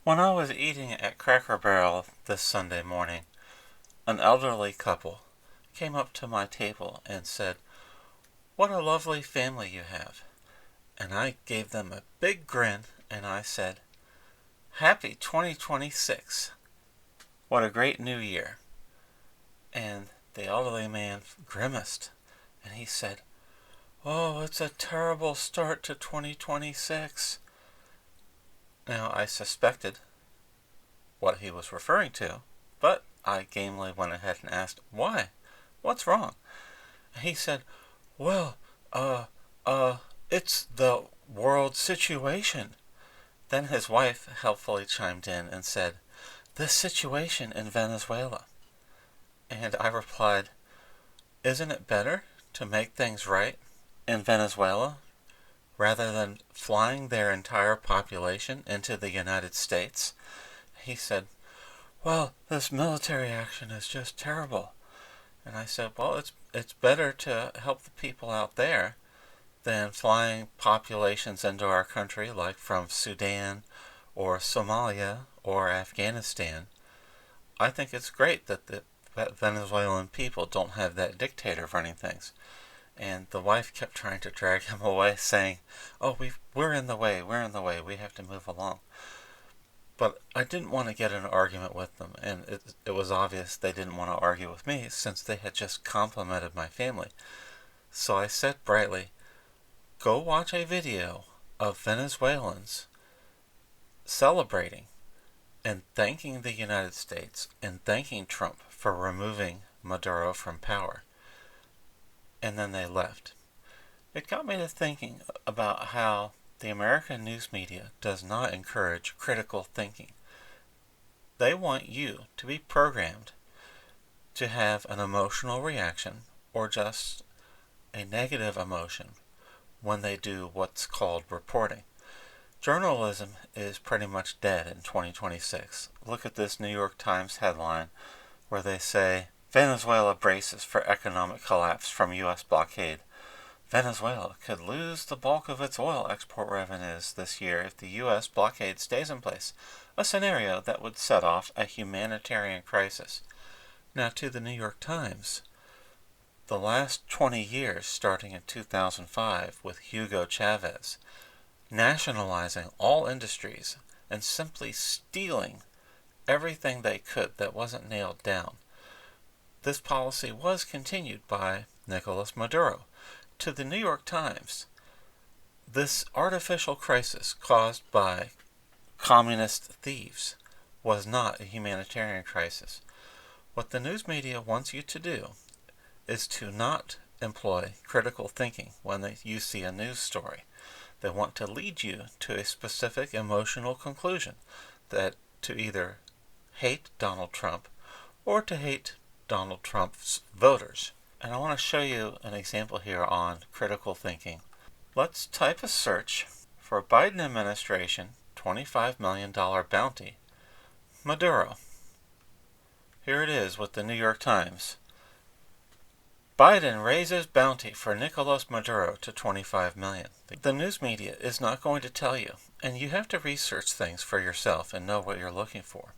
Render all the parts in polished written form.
When I was eating at Cracker Barrel this Sunday morning, an elderly couple came up to my table and said, "What a lovely family you have." And I gave them a big grin and I said, "Happy 2026. What a great new year." And the elderly man grimaced and he said, "Oh, it's a terrible start to 2026. Now, I suspected what he was referring to, but I gamely went ahead and asked, "Why? What's wrong?" And he said, "Well, it's the world situation." Then his wife helpfully chimed in and said, "The situation in Venezuela." And I replied, "Isn't it better to make things right in Venezuela rather than flying their entire population into the United States?" He said, "Well, this military action is just terrible." And I said, "Well, it's better to help the people out there than flying populations into our country like from Sudan or Somalia or Afghanistan. I think it's great that the Venezuelan people don't have that dictator running things." And the wife kept trying to drag him away, saying, "Oh, we're in the way, we have to move along." But I didn't want to get in an argument with them, and it was obvious they didn't want to argue with me since they had just complimented my family. So I said brightly, "Go watch a video of Venezuelans celebrating and thanking the United States and thanking Trump for removing Maduro from power." And then they left. It got me to thinking about how the American news media does not encourage critical thinking. They want you to be programmed to have an emotional reaction or just a negative emotion when they do what's called reporting. Journalism is pretty much dead in 2026. Look at this New York Times headline where they say, "Venezuela braces for economic collapse from U.S. blockade. Venezuela could lose the bulk of its oil export revenues this year if the U.S. blockade stays in place, a scenario that would set off a humanitarian crisis." Now, to the New York Times, the last 20 years, starting in 2005 with Hugo Chavez, nationalizing all industries and simply stealing everything they could that wasn't nailed down. This policy was continued by Nicolas Maduro. To the New York Times, this artificial crisis caused by communist thieves was not a humanitarian crisis. What the news media wants you to do is to not employ critical thinking when you see a news story. They want to lead you to a specific emotional conclusion that to either hate Donald Trump or to hate Donald Trump's voters. And I want to show you an example here on critical thinking. Let's type a search for Biden administration $25 million bounty, Maduro. Here it is with the New York Times. Biden raises bounty for Nicolas Maduro to $25 million. The news media is not going to tell you, and you have to research things for yourself and know what you're looking for,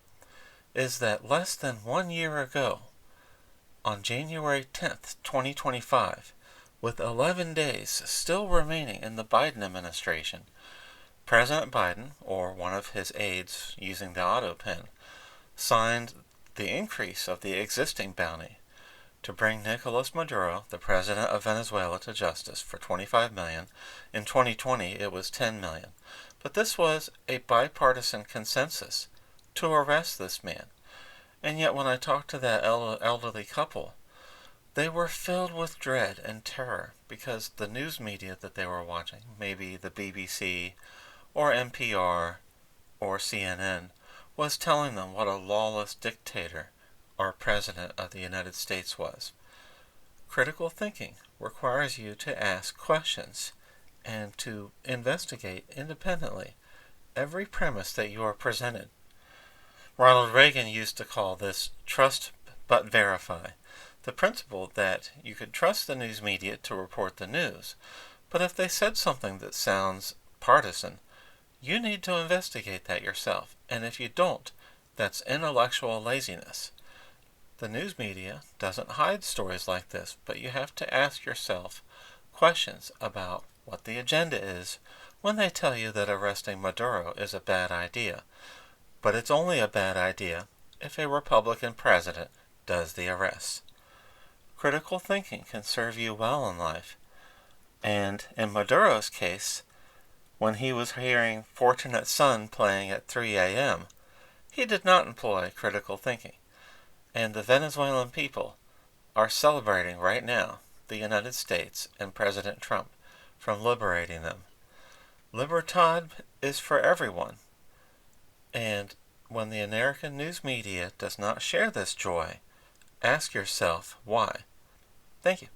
is that less than 1 year ago, on January 10th, 2025, with 11 days still remaining in the Biden administration, President Biden, or one of his aides using the auto pen, signed the increase of the existing bounty to bring Nicolas Maduro, the president of Venezuela, to justice for $25 million. In 2020, it was $10 million. But this was a bipartisan consensus to arrest this man. And yet when I talked to that elderly couple, they were filled with dread and terror because the news media that they were watching, maybe the BBC or NPR or CNN, was telling them what a lawless dictator our President of the United States was. Critical thinking requires you to ask questions and to investigate independently every premise that you are presented. Ronald Reagan used to call this trust but verify. The principle that you could trust the news media to report the news, but if they said something that sounds partisan, You need to investigate that yourself, and if you don't, that's intellectual laziness. The news media doesn't hide stories like this, but you have to ask yourself questions about what the agenda is when they tell you that arresting Maduro is a bad idea. But it's only a bad idea if a Republican president does the arrests. Critical thinking can serve you well in life. And in Maduro's case, when he was hearing Fortunate Son playing at 3 a.m., he did not employ critical thinking. And the Venezuelan people are celebrating right now the United States and President Trump from liberating them. Libertad is for everyone. And when the American news media does not share this joy, ask yourself why. Thank you.